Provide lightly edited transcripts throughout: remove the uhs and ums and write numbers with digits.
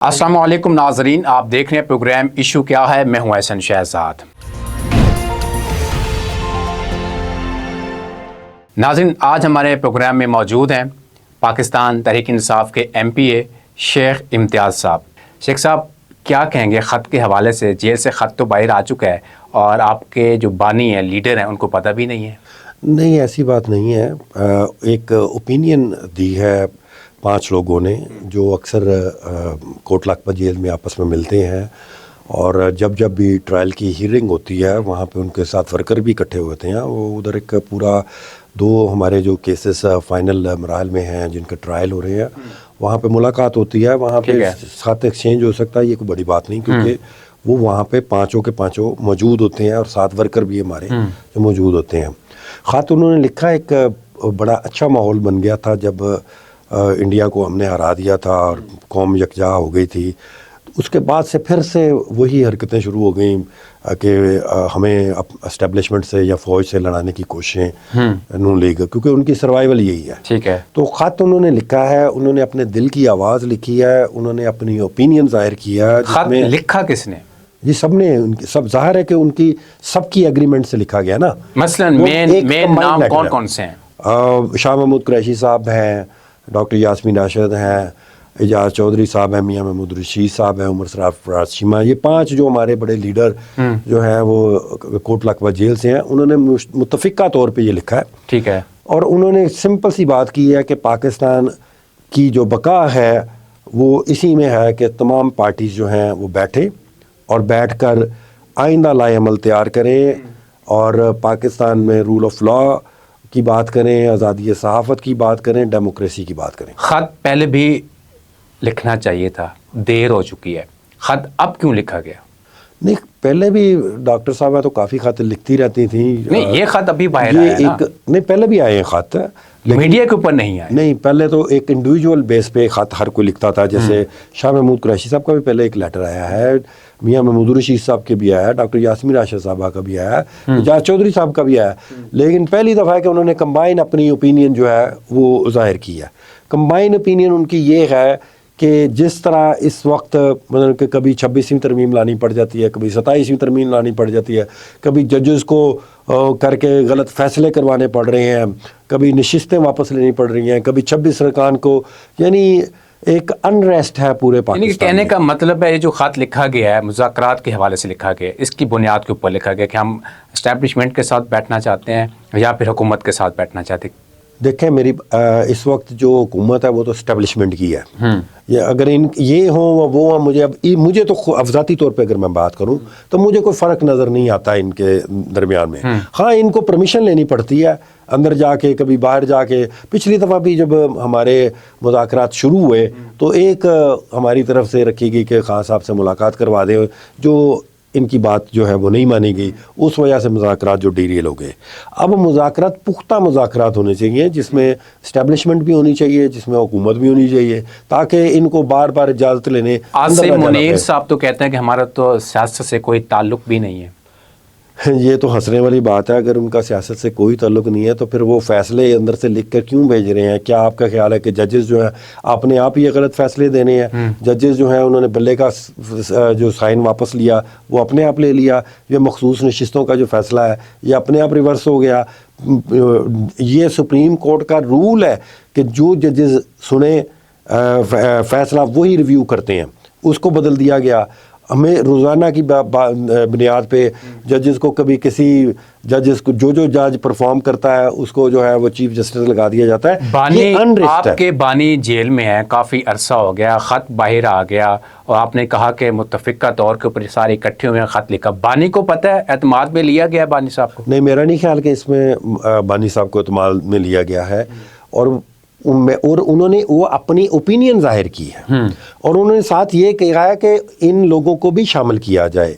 السلام علیکم ناظرین، آپ دیکھ رہے ہیں پروگرام ایشو کیا ہے۔ میں ہوں احسن شہزاد۔ ناظرین، آج ہمارے پروگرام میں موجود ہیں پاکستان تحریک انصاف کے ایم پی اے شیخ امتیاز صاحب۔ شیخ صاحب، کیا کہیں گے خط کے حوالے سے؟ جیل سے خط تو باہر آ چکا ہے اور آپ کے جو بانی ہیں، لیڈر ہیں، ان کو پتہ بھی نہیں ہے۔ نہیں، ایسی بات نہیں ہے۔ ایک اوپینین دی ہے 5 لوگوں نے جو اکثر کوٹ لکھپت جیل میں آپس میں ملتے ہیں، اور جب بھی ٹرائل کی ہیئرنگ ہوتی ہے وہاں پہ ان کے ساتھ ورکر بھی اکٹھے ہوتے ہیں۔ وہ ادھر ایک پورا 2 ہمارے جو کیسز فائنل مراحل میں ہیں جن کا ٹرائل ہو رہے ہیں، وہاں پہ ملاقات ہوتی ہے، وہاں پہ ساتھ ایکسچینج ہو سکتا ہے۔ یہ کوئی بڑی بات نہیں، کیونکہ وہ وہاں پہ 5 کے 5 موجود ہوتے ہیں اور 7 ورکر بھی ہمارے جو موجود ہوتے ہیں۔ خط انہوں نے لکھا، ایک بڑا اچھا ماحول بن گیا تھا جب انڈیا کو ہم نے ہرا دیا تھا اور قوم یکجا ہو گئی تھی۔ اس کے بعد سے پھر سے وہی حرکتیں شروع ہو گئیں کہ ہمیں اسٹیبلشمنٹ سے یا فوج سے لڑانے کی کوششیں نون لیگ، کیونکہ ان کی سروائیول یہی ہے۔ ٹھیک ہے۔ تو خط انہوں نے لکھا ہے، انہوں نے اپنے دل کی آواز لکھی ہے، انہوں نے اپنی اوپینین ظاہر کیا ہے۔ خط لکھا کس نے؟ جی سب نے، سب ظاہر ہے کہ ان کی سب کی ایگریمنٹ سے لکھا گیا نا۔ مثلاً مین نام کون کون سے ہیں؟ شاہ محمود قریشی صاحب ہیں، ڈاکٹر یاسمین راشد ہیں، اعجاز چودھری صاحب ہیں، میاں محمود رشید صاحب ہیں، عمر سراج چیمہ، یہ 5 جو ہمارے بڑے لیڈر جو ہیں وہ کوٹ لکھپت جیل سے ہیں، انہوں نے متفقہ طور پہ یہ لکھا ہے۔ ٹھیک ہے۔ اور انہوں نے سمپل سی بات کی ہے کہ پاکستان کی جو بقا ہے وہ اسی میں ہے کہ تمام پارٹیز جو ہیں وہ بیٹھے اور بیٹھ کر آئندہ لائے عمل تیار کریں، اور پاکستان میں رول آف لا کی بات کریں، آزادی صحافت کی بات کریں، ڈیموکریسی کی بات کریں۔ خط پہلے بھی لکھنا چاہیے تھا، دیر ہو چکی ہے۔ خط اب کیوں لکھا گیا؟ نہیں، پہلے بھی ڈاکٹر صاحبہ تو کافی خط لکھتی رہتی تھیں۔ نہیں، یہ خط ابھی باہر آیا ہے نا؟ نہیں، پہلے بھی آئے ہیں خط، میڈیا کے اوپر نہیں آئے۔ نہیں، پہلے تو ایک انڈیویجول بیس پہ خط ہر کوئی لکھتا تھا، جیسے شاہ محمود قریشی صاحب کا بھی پہلے ایک لیٹر آیا ہے، میاں محمود رشید صاحب کے بھی آیا ہے، ڈاکٹر یاسمین راشد صاحبہ کا بھی آیا ہے، اعجاز چودھری صاحب کا بھی آیا ہے، لیکن پہلی دفعہ ہے کہ انہوں نے کمبائن اپنی اوپینین جو ہے وہ ظاہر کی ہے۔ کمبائن اوپینین ان کی یہ ہے کہ جس طرح اس وقت مطلب کہ کبھی 26ویں ترمیم لانی پڑ جاتی ہے، کبھی 27ویں ترمیم لانی پڑ جاتی ہے، کبھی ججز کو کر کے غلط فیصلے کروانے پڑ رہے ہیں، کبھی نشستیں واپس لینی پڑ رہی ہیں، کبھی 26 ارکان کو، یعنی ایک انریسٹ ہے پورے پاکستان۔ کہنے کا مطلب ہے یہ جو خط لکھا گیا ہے مذاکرات کے حوالے سے لکھا گیا ہے، اس کی بنیاد کے اوپر لکھا گیا کہ ہم اسٹیبلشمنٹ کے ساتھ بیٹھنا چاہتے ہیں یا پھر حکومت کے ساتھ بیٹھنا چاہتے ہیں؟ دیکھیں، میری اس وقت جو حکومت ہے وہ تو اسٹیبلشمنٹ کی ہے۔ یہ اگر یہ ہوں وہ مجھے تو ذاتی طور پہ اگر میں بات کروں تو مجھے کوئی فرق نظر نہیں آتا ان کے درمیان میں۔ ہاں، ان کو پرمیشن لینی پڑتی ہے اندر جا کے، کبھی باہر جا کے۔ پچھلی دفعہ بھی جب ہمارے مذاکرات شروع ہوئے تو ایک ہماری طرف سے رکھی گئی کہ خان صاحب سے ملاقات کروا دیں، جو ان کی بات جو ہے وہ نہیں مانی گئی، اس وجہ سے مذاکرات جو ڈیریل ہو گئے۔ اب مذاکرات پختہ مذاکرات ہونے چاہیے، جس میں اسٹیبلشمنٹ بھی ہونی چاہیے، جس میں حکومت بھی ہونی چاہیے، تاکہ ان کو بار بار اجازت لینے۔ عاصم منیر صاحب تو کہتے ہیں کہ ہمارا تو سیاست سے کوئی تعلق بھی نہیں ہے۔ یہ تو ہنسنے والی بات ہے۔ اگر ان کا سیاست سے کوئی تعلق نہیں ہے تو پھر وہ فیصلے اندر سے لکھ کر کیوں بھیج رہے ہیں؟ کیا آپ کا خیال ہے کہ ججز جو ہیں اپنے آپ ہی غلط فیصلے دینے ہیں؟ ججز جو ہیں انہوں نے بلے کا جو سائن واپس لیا وہ اپنے آپ لے لیا، یہ مخصوص نشستوں کا جو فیصلہ ہے یہ اپنے آپ ریورس ہو گیا۔ یہ سپریم کورٹ کا رول ہے کہ جو ججز سنیں فیصلہ وہی ریویو کرتے ہیں، اس کو بدل دیا گیا۔ ہمیں روزانہ کی بنیاد پہ ججز کو، کبھی کسی ججز کو جو جج پرفارم کرتا ہے اس کو جو ہے وہ چیف جسٹس لگا دیا جاتا ہے۔ بانی، آپ کے بانی جیل میں ہیں، کافی عرصہ ہو گیا، خط باہر آ گیا اور آپ نے کہا کہ متفقہ طور کے اوپر سارے اکٹھے ہوئے ہیں، خط لکھا۔ بانی کو پتہ ہے، اعتماد میں لیا گیا بانی صاحب کو؟ نہیں، میرا نہیں خیال کہ اس میں بانی صاحب کو اعتماد میں لیا گیا ہے، اور انہوں نے وہ اپنی اوپینین ظاہر کی ہے، اور انہوں نے ساتھ یہ کہا ہے کہ ان لوگوں کو بھی شامل کیا جائے،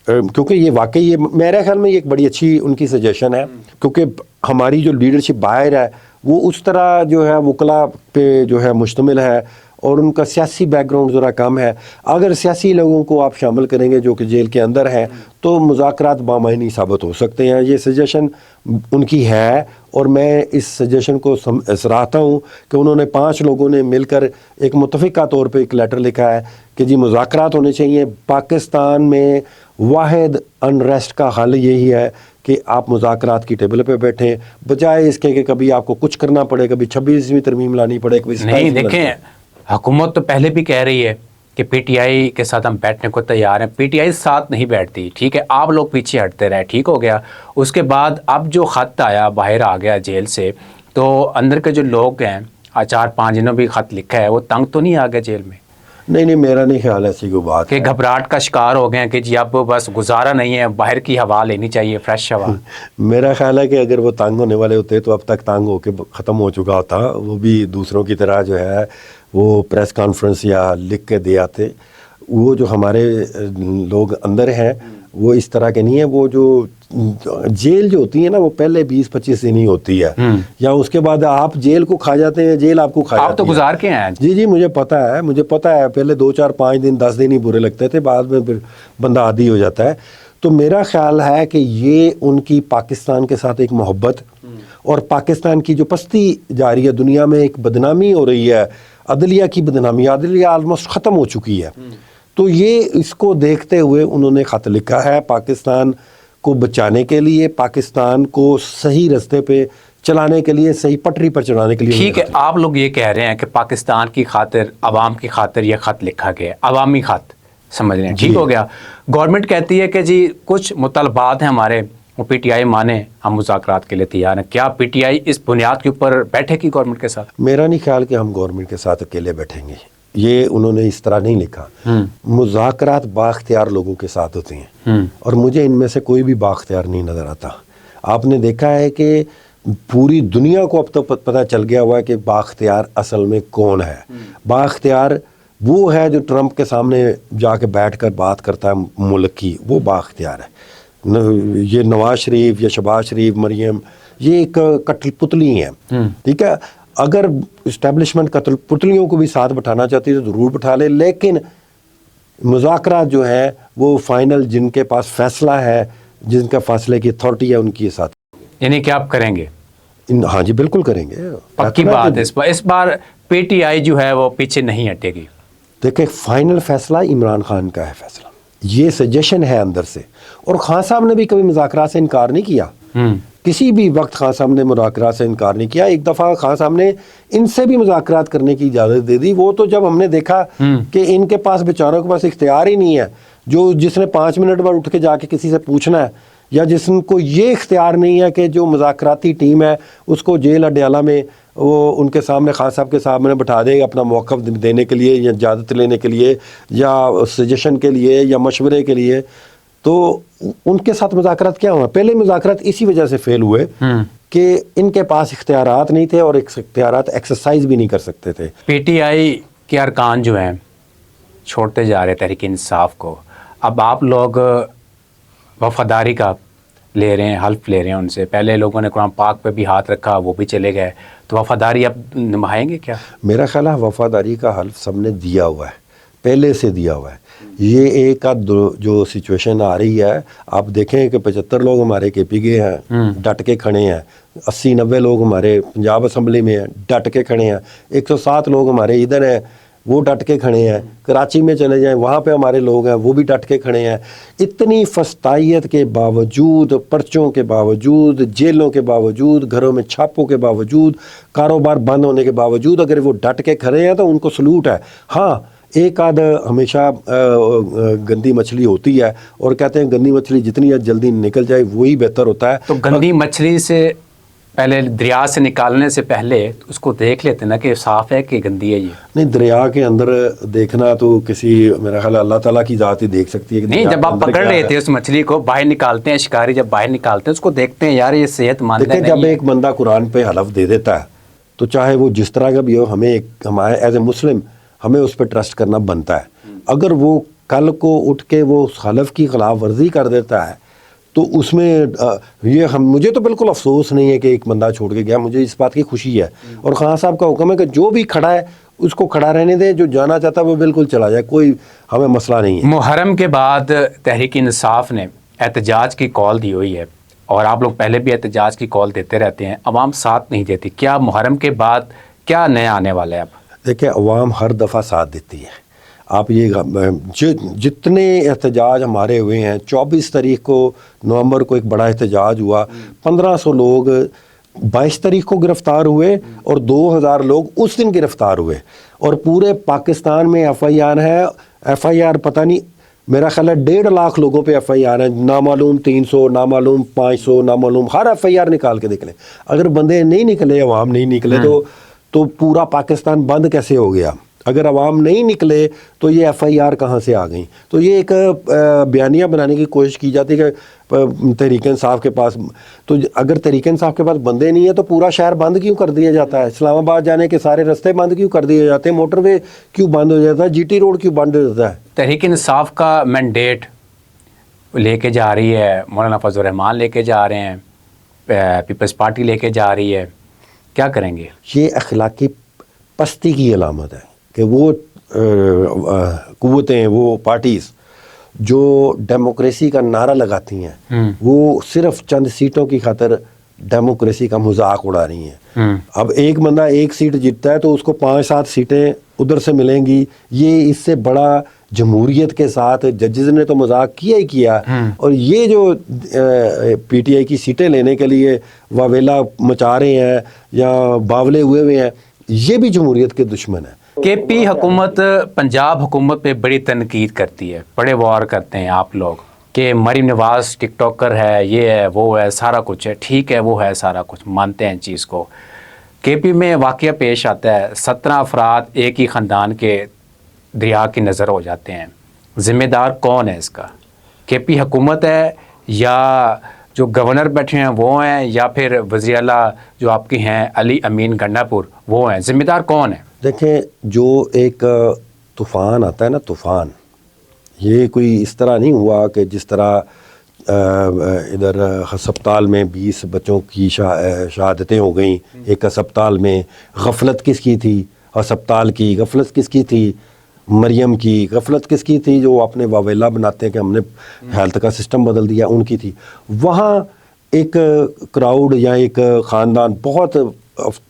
کیونکہ یہ واقعی یہ میرے خیال میں یہ ایک بڑی اچھی ان کی سجیشن ہے، کیونکہ ہماری جو لیڈرشپ باہر ہے وہ اس طرح جو ہے وکلا پہ جو ہے مشتمل ہے، اور ان کا سیاسی بیک گراؤنڈ ذرا کم ہے. اگر سیاسی لوگوں کو آپ شامل کریں گے جو کہ جیل کے اندر ہیں تو مذاکرات بامعنی ثابت ہو سکتے ہیں. یہ سجیشن ان کی ہے اور میں اس سجیشن کو سراہتا ہوں کہ انہوں نے 5 لوگوں نے مل کر ایک متفقہ طور پہ ایک لیٹر لکھا ہے کہ جی مذاکرات ہونے چاہیے. پاکستان میں واحد انریسٹ کا حل یہی ہے کہ آپ مذاکرات کی ٹیبل پہ بیٹھیں بجائے اس کے کہ کبھی آپ کو کچھ کرنا پڑے, کبھی 26ویں ترمیم لانی پڑے, کبھی 27ویں. نہیں دیکھیں, حکومت تو پہلے بھی کہہ رہی ہے کہ پی ٹی آئی کے ساتھ ہم بیٹھنے کو تیار ہیں. پی ٹی آئی ساتھ نہیں بیٹھتی, ٹھیک ہے, آپ لوگ پیچھے ہٹتے رہے, ٹھیک ہو گیا. اس کے بعد اب جو خط آیا باہر آ گیا جیل سے, تو اندر کے جو لوگ ہیں 4-5 جنہوں بھی خط لکھا ہے وہ تنگ تو نہیں آ گیا جیل میں؟ نہیں, میرا نہیں خیال ایسی کوئی بات کہ گھبراہٹ کا شکار ہو گئے ہیں کہ جی اب بس گزارا نہیں ہے, باہر کی ہوا لینی چاہیے, فریش ہوا؟ میرا خیال ہے کہ اگر وہ تنگ ہونے والے ہوتے تو اب تک تنگ ہو کے ختم ہو چکا ہوتا. وہ بھی دوسروں کی طرح جو ہے وہ پریس کانفرنس یا لکھ کے دے آتے. وہ جو ہمارے لوگ اندر ہیں وہ اس طرح کے نہیں ہیں. وہ جو جیل جو ہوتی ہے نا وہ پہلے 20-25 دن ہی ہوتی ہے, یا اس کے بعد آپ جیل کو کھا جاتے ہیں, جیل آپ کو کھا جاتی ہے. آپ تو گزار کے ہیں. جی مجھے پتہ ہے پہلے 2-4-5 دن 10 دن ہی برے لگتے تھے, بعد میں پھر بندہ عادی ہو جاتا ہے. تو میرا خیال ہے کہ یہ ان کی پاکستان کے ساتھ ایک محبت اور پاکستان کی جو پستی جا رہی ہے دنیا میں, ایک بدنامی ہو رہی ہے, عدلیہ کی بدنامی, عدلیہ آلموسٹ ختم ہو چکی ہے. تو یہ اس کو دیکھتے ہوئے انہوں نے خط لکھا ہے پاکستان کو بچانے کے لیے, پاکستان کو صحیح رستے پہ چلانے کے لیے, صحیح پٹری پر چلانے کے لیے. ٹھیک ہے, آپ لوگ یہ کہہ رہے ہیں کہ پاکستان کی خاطر, عوام کی خاطر یہ خط لکھا گیا, عوامی خط سمجھ رہے ہیں, ٹھیک ہو گیا. گورنمنٹ کہتی ہے کہ جی کچھ مطالبات ہیں ہمارے, وہ پی ٹی آئی مانے, ہم مذاکرات کے لیے تیار ہیں. کیا پی ٹی آئی اس بنیاد کے اوپر بیٹھے گی گورنمنٹ کے ساتھ؟ میرا نہیں خیال کہ ہم گورنمنٹ کے ساتھ اکیلے بیٹھیں گے. یہ انہوں نے اس طرح نہیں لکھا. مذاکرات بااختیار لوگوں کے ساتھ ہوتے ہیں اور مجھے ان میں سے کوئی بھی بااختیار نہیں نظر آتا. آپ نے دیکھا ہے کہ پوری دنیا کو اب تو پتہ چل گیا ہوا ہے کہ بااختیار اصل میں کون ہے. بااختیار وہ ہے جو ٹرمپ کے سامنے جا کے بیٹھ کر بات کرتا ہے ملک کی, وہ بااختیار ہے. یہ نواز شریف یا شہباز شریف, مریم, یہ ایک کٹل پتلی ہیں, ٹھیک ہے. اگر اسٹیبلشمنٹ کتل پتلیوں کو بھی ساتھ بٹھانا چاہتی ہے تو ضرور بٹھا لے, لیکن مذاکرات جو ہیں وہ فائنل جن کے پاس فیصلہ ہے, جن کا فیصلے کی اتھارٹی ہے, ان کی ساتھ. یعنی کہ آپ کریں گے؟ ہاں جی بالکل کریں گے, پکی بات ہے. اس بار پی ٹی آئی جو ہے وہ پیچھے نہیں ہٹے گی. دیکھیں فائنل فیصلہ عمران خان کا ہے فیصلہ, یہ سجیشن ہے اندر سے. اور خان صاحب نے بھی کبھی مذاکرات سے انکار نہیں کیا, کسی بھی وقت خان صاحب نے مذاکرات سے انکار نہیں کیا. ایک دفعہ خان صاحب نے ان سے بھی مذاکرات کرنے کی اجازت دے دی, وہ تو جب ہم نے دیکھا کہ ان کے پاس بیچاروں کے پاس اختیار ہی نہیں ہے. جس نے 5 منٹ بعد اٹھ کے جا کے کسی سے پوچھنا ہے, یا جس کو یہ اختیار نہیں ہے کہ جو مذاکراتی ٹیم ہے اس کو جیل اڈیالہ میں وہ ان کے سامنے خان صاحب کے سامنے بٹھا دے اپنا موقف دینے کے لیے, یا اجازت لینے کے لیے, یا سجیشن کے لیے, یا مشورے کے لیے, تو ان کے ساتھ مذاکرات کیا ہوا؟ پہلے مذاکرات اسی وجہ سے فیل ہوئے کہ ان کے پاس اختیارات نہیں تھے اور اختیارات ایکسرسائز بھی نہیں کر سکتے تھے. پی ٹی آئی کے ارکان جو ہیں چھوڑتے جا رہے تحریک انصاف کو, اب آپ لوگ وفاداری کا لے رہے ہیں, حلف لے رہے ہیں ان سے. پہلے لوگوں نے قرآن پاک پہ بھی ہاتھ رکھا, وہ بھی چلے گئے, تو وفاداری اب نبھائیں گے کیا؟ میرا خیال ہے وفاداری کا حلف سب نے دیا ہوا ہے, پہلے سے دیا ہوا ہے. یہ ایک جو سچویشن آ رہی ہے, آپ دیکھیں کہ 75 لوگ ہمارے کے پی گئے ہیں, ڈٹ کے کھڑے ہیں. 80-90 لوگ ہمارے پنجاب اسمبلی میں ہیں, ڈٹ کے کھڑے ہیں. 107 لوگ ہمارے ادھر ہیں, وہ ڈٹ کے کھڑے ہیں. کراچی میں چلے جائیں, وہاں پہ ہمارے لوگ ہیں, وہ بھی ڈٹ کے کھڑے ہیں. اتنی فسطائیت کے باوجود, پرچوں کے باوجود, جیلوں کے باوجود, گھروں میں چھاپوں کے باوجود, کاروبار بند ہونے کے باوجود, اگر وہ ڈٹ کے کھڑے ہیں تو ان کو سلوٹ ہے. ہاں ایک آدھ ہمیشہ گندی مچھلی ہوتی ہے, اور کہتے ہیں گندی مچھلی جتنی جلدی نکل جائے وہی بہتر ہوتا ہے. تو گندی مچھلی سے پہلے دریا سے نکالنے سے پہلے اس کو دیکھ لیتے نا کہ صاف ہے کہ گندی ہے. یہ نہیں, دریا کے اندر دیکھنا تو کسی, میرا خیال اللہ تعالیٰ کی ذات ہی دیکھ سکتی ہے. نہیں, جب آپ پکڑ رہے تھے اس مچھلی کو, باہر نکالتے ہیں شکاری, جب باہر نکالتے ہیں اس کو دیکھتے ہیں یار یہ صحت مند ہے. جب ایک بندہ قرآن پہ حلف دے دیتا ہے تو چاہے وہ جس طرح کا بھی ہو, ہمیں ہمارے ایز اے مسلم ہمیں اس پہ ٹرسٹ کرنا بنتا ہے. اگر وہ کل کو اٹھ کے وہ حلف کی خلاف ورزی کر دیتا ہے تو اس میں یہ مجھے تو بالکل افسوس نہیں ہے کہ ایک بندہ چھوڑ کے گیا, مجھے اس بات کی خوشی ہے. اور خان صاحب کا حکم ہے کہ جو بھی کھڑا ہے اس کو کھڑا رہنے دیں, جو جانا چاہتا ہے وہ بالکل چلا جائے, کوئی ہمیں مسئلہ نہیں ہے. محرم کے بعد تحریک انصاف نے احتجاج کی کال دی ہوئی ہے, اور آپ لوگ پہلے بھی احتجاج کی کال دیتے رہتے ہیں, عوام ساتھ نہیں دیتی. کیا محرم کے بعد کیا نیا آنے والا ہے اب؟ دیکھیں, عوام ہر دفعہ ساتھ دیتی ہے. آپ یہ جتنے احتجاج ہمارے ہوئے ہیں, 24 تاریخ کو نومبر کو ایک بڑا احتجاج ہوا, 1500 لوگ 22 تاریخ کو گرفتار ہوئے اور 2000 لوگ اس دن گرفتار ہوئے, اور پورے پاکستان میں ایف آئی آر ہے. ایف آئی آر پتہ نہیں, میرا خیال ہے 1.5 لاکھ لوگوں پہ ایف آئی آر ہے, نامعلوم 300, نامعلوم 500, نامعلوم, ہر ایف آئی آر نکال کے دیکھ لیں. اگر بندے نہیں نکلے, عوام نہیں نکلے, تو پورا پاکستان بند کیسے ہو گیا؟ اگر عوام نہیں نکلے تو یہ ایف آئی آر کہاں سے آ گئیں؟ تو یہ ایک بیانیہ بنانے کی کوشش کی جاتی ہے کہ تحریک انصاف کے پاس, تو اگر تحریک انصاف کے پاس بندے نہیں ہیں تو پورا شہر بند کیوں کر دیا جاتا ہے؟ اسلام آباد جانے کے سارے رستے بند کیوں کر دیے جاتے ہیں؟ موٹر وے کیوں بند ہو جاتا ہے؟ جی ٹی روڈ کیوں بند ہو جاتا ہے؟ تحریک انصاف کا مینڈیٹ لے کے جا رہی ہے, مولانا فضل الرحمان لے کے جا رہے ہیں, پیپلز پارٹی لے کے جا رہی ہے, کیا کریں گے؟ یہ اخلاقی پستی کی علامت ہے کہ وہ قوتیں, وہ پارٹیز جو ڈیموکریسی کا نعرہ لگاتی ہیں, وہ صرف چند سیٹوں کی خاطر ڈیموکریسی کا مذاق اڑا رہی ہیں. اب ایک بندہ ایک سیٹ جیتتا ہے تو اس کو 5-7 سیٹیں ادھر سے ملیں گی. یہ اس سے بڑا جمہوریت کے ساتھ ججز نے تو مذاق کیا ہی کیا, اور یہ جو پی ٹی آئی کی سیٹیں لینے کے لیے واویلا مچا رہے ہیں یا باولے ہوئے ہیں, یہ بھی جمہوریت کے دشمن ہیں. کے پی حکومت پنجاب حکومت پہ بڑی تنقید کرتی ہے, بڑے وار کرتے ہیں آپ لوگ کہ مریم نواز ٹک ٹاکر ہے, یہ ہے, وہ ہے, سارا کچھ ہے, ٹھیک ہے, وہ ہے, سارا کچھ مانتے ہیں چیز کو. کے پی میں واقعہ پیش آتا ہے, 17 افراد ایک ہی خاندان کے دریا کی نظر ہو جاتے ہیں. ذمہ دار کون ہے اس کا؟ کے پی حکومت ہے, یا جو گورنر بیٹھے ہیں وہ ہیں, یا پھر وزیر اعلیٰ جو آپ کے ہیں علی امین گنڈا پور وہ ہیں؟ ذمہ دار کون ہے؟ دیکھیں, جو ایک طوفان آتا ہے نا, طوفان, یہ کوئی اس طرح نہیں ہوا کہ جس طرح ادھر ہسپتال میں 20 بچوں کی شہادتیں ہو گئیں ایک ہسپتال میں. غفلت کس کی تھی ہسپتال کی؟ غفلت کس کی تھی مریم کی؟ غفلت کس کی تھی جو اپنے واویلا بناتے ہیں کہ ہم نے ہیلتھ کا سسٹم بدل دیا, ان کی تھی. وہاں ایک کراؤڈ یا ایک خاندان, بہت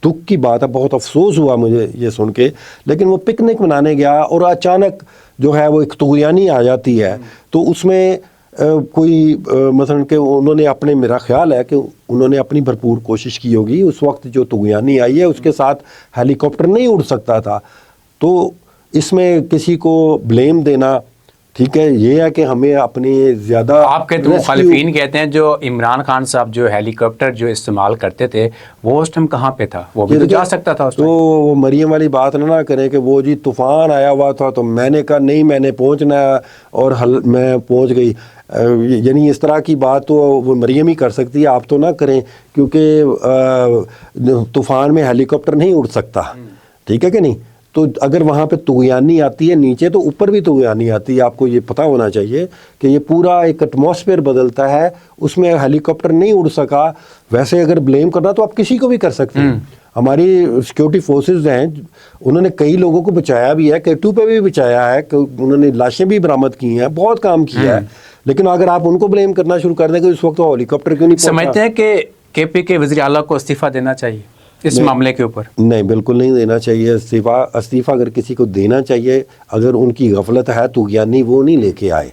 دکھ کی بات ہے, بہت افسوس ہوا مجھے یہ سن کے, لیکن وہ پکنک منانے گیا اور اچانک جو ہے وہ ایک طغیانی آ جاتی ہے. تو اس میں کوئی مثلا کہ انہوں نے اپنے, میرا خیال ہے کہ انہوں نے اپنی بھرپور کوشش کی ہوگی. اس وقت جو طغیانی آئی ہے اس کے ساتھ ہیلی کاپٹر نہیں اڑ سکتا تھا, تو اس میں کسی کو بلیم دینا ٹھیک ہے. یہ ہے کہ ہمیں اپنی زیادہ, آپ کے تو مخالفین کہتے ہیں جو عمران خان صاحب جو ہیلی کاپٹر جو استعمال کرتے تھے وہ اس ٹائم کہاں پہ تھا؟ وہ بھی تو جا سکتا تھا اس تو وہ مریم والی بات نہ کریں کہ وہ جی طوفان آیا ہوا تھا تو میں نے کہا نہیں میں نے پہنچنا ہے اور میں پہنچ گئی. یعنی اس طرح کی بات تو وہ مریم ہی کر سکتی ہے, آپ تو نہ کریں, کیونکہ طوفان میں ہیلی کاپٹر نہیں اڑ سکتا, ٹھیک ہے کہ نہیں. تو اگر وہاں پہ طغیانی آتی ہے نیچے تو اوپر بھی طغیانی آتی ہے. آپ کو یہ پتہ ہونا چاہیے کہ یہ پورا ایک ایٹماسفیئر بدلتا ہے, اس میں ہیلی کاپٹر نہیں اڑ سکا. ویسے اگر بلیم کرنا تو آپ کسی کو بھی کر سکتے ہیں. ہماری سیکورٹی فورسز ہیں, انہوں نے کئی لوگوں کو بچایا بھی ہے, K2 پہ بھی بچایا ہے, کہ انہوں نے لاشیں بھی برآمد کی ہیں, بہت کام کیا ہے. لیکن اگر آپ ان کو بلیم کرنا شروع کر دیں کہ اس وقت وہ ہیلی کاپٹر کیوں نہیں پہنچا. سمجھتے ہیں کہ کے پی کے وزیر اعلیٰ کو استعفیٰ دینا چاہیے اس معاملے کے اوپر؟ نہیں, بالکل نہیں دینا چاہیے استعفیٰ اگر کسی کو دینا چاہیے, اگر ان کی غفلت ہے تو یعنی وہ نہیں لے کے آئے.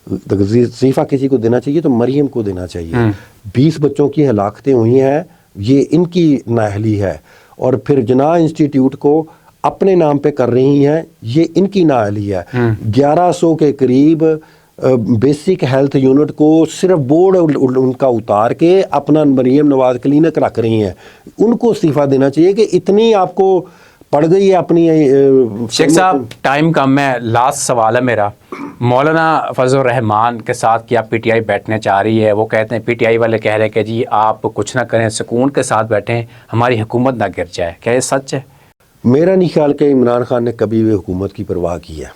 استعفیٰ کسی کو دینا چاہیے تو مریم کو دینا چاہیے. 20 بچوں کی ہلاکتیں ہوئی ہیں, یہ ان کی نااہلی ہے, اور پھر جناح انسٹیٹیوٹ کو اپنے نام پہ کر رہی ہیں, یہ ان کی نااہلی ہے. 1100 کے قریب بیسک ہیلتھ یونٹ کو صرف بورڈ ان کا اتار کے اپنا مریم نواز کلینک رکھ رہی ہیں. ان کو استعفیٰ دینا چاہیے کہ اتنی آپ کو پڑ گئی ہے اپنی. شیخ صاحب ٹائم کم ہے, لاسٹ سوال ہے میرا. مولانا فضل الرحمان کے ساتھ کیا پی ٹی آئی بیٹھنے چاہ رہی ہے؟ وہ کہتے ہیں, پی ٹی آئی والے کہہ رہے ہیں کہ جی آپ کچھ نہ کریں, سکون کے ساتھ بیٹھیں, ہماری حکومت نہ گر جائے. کیا یہ سچ ہے؟ میرا نہیں خیال کہ عمران خان نے کبھی بھی حکومت کی پرواہ کی ہے.